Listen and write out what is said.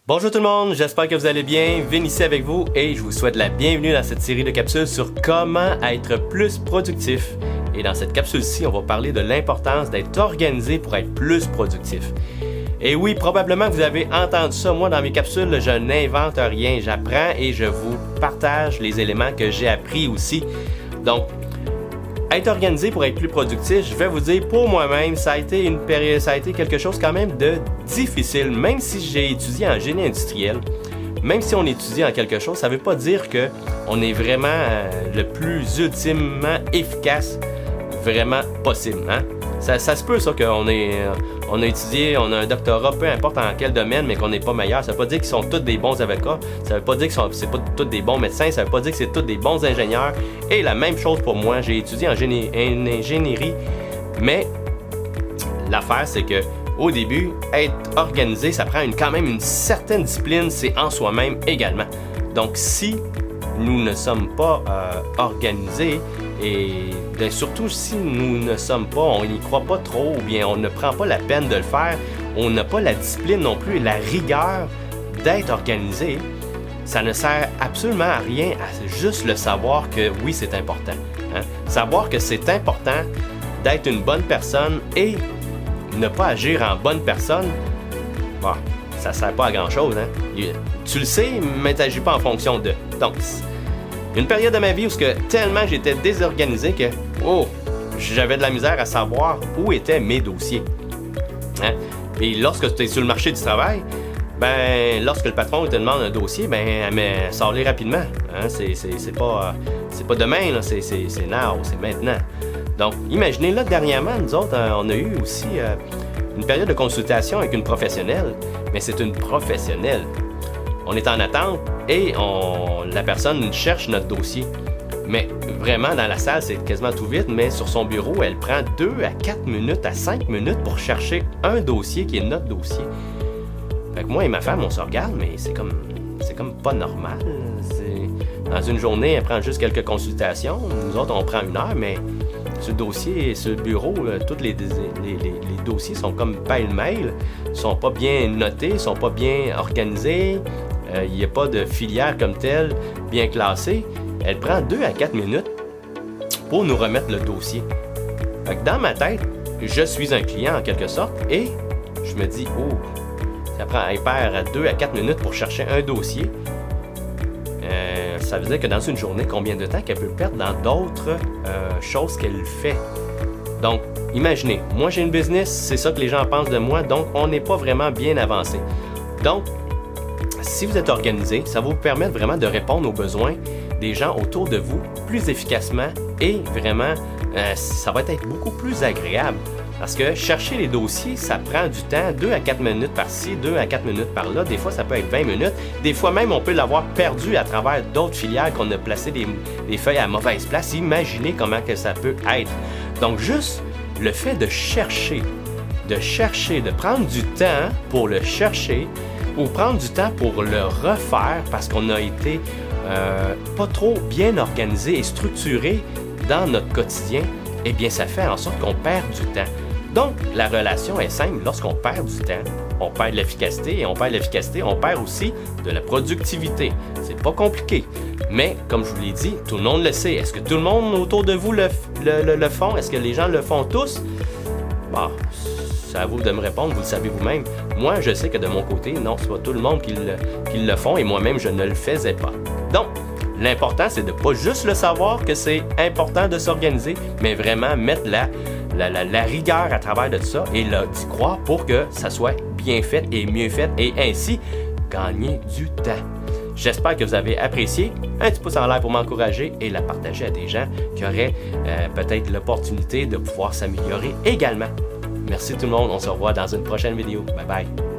Bonjour tout le monde, j'espère que vous allez bien. Vin ici avec vous et je vous souhaite la bienvenue dans cette série de capsules sur comment être plus productif. Et dans cette capsule-ci, on va parler de l'importance d'être organisé pour être plus productif. Et oui, probablement que vous avez entendu ça. Moi, dans mes capsules, je n'invente rien. J'apprends et je vous partage les éléments que j'ai appris aussi. Donc, être organisé pour être plus productif, je vais vous dire, pour moi-même, ça a été quelque chose quand même de difficile. Même si j'ai étudié en génie industriel, même si on étudie en quelque chose, ça ne veut pas dire qu'on est vraiment le plus ultimement efficace vraiment possible. Hein? Ça se peut, ça, qu'on on a étudié, on a un doctorat, peu importe en quel domaine, mais qu'on n'est pas meilleur. Ça ne veut pas dire qu'ils sont tous des bons avocats, ça ne veut pas dire que c'est pas tous des bons médecins, ça ne veut pas dire que c'est tous des bons ingénieurs. Et la même chose pour moi, j'ai étudié en ingénierie, mais l'affaire, c'est que au début, être organisé, ça prend quand même une certaine discipline, c'est en soi-même également. Donc, si nous ne sommes pas organisés, et surtout si nous ne sommes pas, on n'y croit pas trop, ou bien on ne prend pas la peine de le faire, on n'a pas la discipline non plus et la rigueur d'être organisé, ça ne sert absolument à rien à juste le savoir que oui, c'est important. Hein? Savoir que c'est important d'être une bonne personne et ne pas agir en bonne personne, bon, ça ne sert pas à grand-chose. Hein? Tu le sais, mais tu n'agis pas en fonction de. Donc, une période de ma vie où tellement j'étais désorganisé que j'avais de la misère à savoir où étaient mes dossiers. Hein? Et lorsque tu es sur le marché du travail, lorsque le patron te demande un dossier, sors-les rapidement. Hein? C'est pas demain, là, c'est now, c'est maintenant. Donc, imaginez, là, dernièrement, nous autres, on a eu aussi une période de consultation avec une professionnelle, mais c'est une professionnelle. On est en attente et la personne cherche notre dossier. Mais vraiment, dans la salle, c'est quasiment tout vite, mais sur son bureau, elle prend 2 à 4 minutes, à 5 minutes pour chercher un dossier qui est notre dossier. Fait que moi et ma femme, on se regarde, mais c'est comme pas normal. Dans une journée, elle prend juste quelques consultations. Nous autres, on prend 1 heure, mais ce dossier, ce bureau, tous les dossiers sont comme pêle-mêle, sont pas bien notés, sont pas bien organisés. Il n'y a pas de filière comme telle bien classée. Elle prend 2 à 4 minutes pour nous remettre le dossier. Fait que dans ma tête, je suis un client en quelque sorte et je me dis, elle perd 2 à 4 minutes pour chercher un dossier. Ça veut dire que dans une journée, combien de temps qu'elle peut perdre dans d'autres choses qu'elle fait. Donc, imaginez, moi j'ai une business, c'est ça que les gens pensent de moi, donc on n'est pas vraiment bien avancé. Donc, si vous êtes organisé, ça va vous permettre vraiment de répondre aux besoins des gens autour de vous plus efficacement et vraiment, ça va être beaucoup plus agréable. Parce que chercher les dossiers, ça prend du temps, 2 à 4 minutes par-ci, 2 à 4 minutes par-là. Des fois, ça peut être 20 minutes. Des fois même, on peut l'avoir perdu à travers d'autres filières qu'on a placé des feuilles à mauvaise place. Imaginez comment que ça peut être. Donc, juste le fait de chercher, de prendre du temps pour le chercher ou prendre du temps pour le refaire parce qu'on a été pas trop bien organisé et structuré dans notre quotidien, eh bien, ça fait en sorte qu'on perd du temps. Donc, la relation est simple. Lorsqu'on perd du temps, on perd de l'efficacité et on perd de l'efficacité, on perd aussi de la productivité. C'est pas compliqué. Mais, comme je vous l'ai dit, tout le monde le sait. Est-ce que tout le monde autour de vous le font? Est-ce que les gens le font tous? Bon, c'est à vous de me répondre, vous le savez vous-même. Moi, je sais que de mon côté, non, c'est pas tout le monde qui le font et moi-même, je ne le faisais pas. Donc, l'important, c'est de ne pas juste le savoir que c'est important de s'organiser, mais vraiment mettre la rigueur à travers de ça et d'y croire pour que ça soit bien fait et mieux fait et ainsi gagner du temps. J'espère que vous avez apprécié. Un petit pouce en l'air pour m'encourager et la partager à des gens qui auraient peut-être l'opportunité de pouvoir s'améliorer également. Merci tout le monde, on se revoit dans une prochaine vidéo. Bye bye!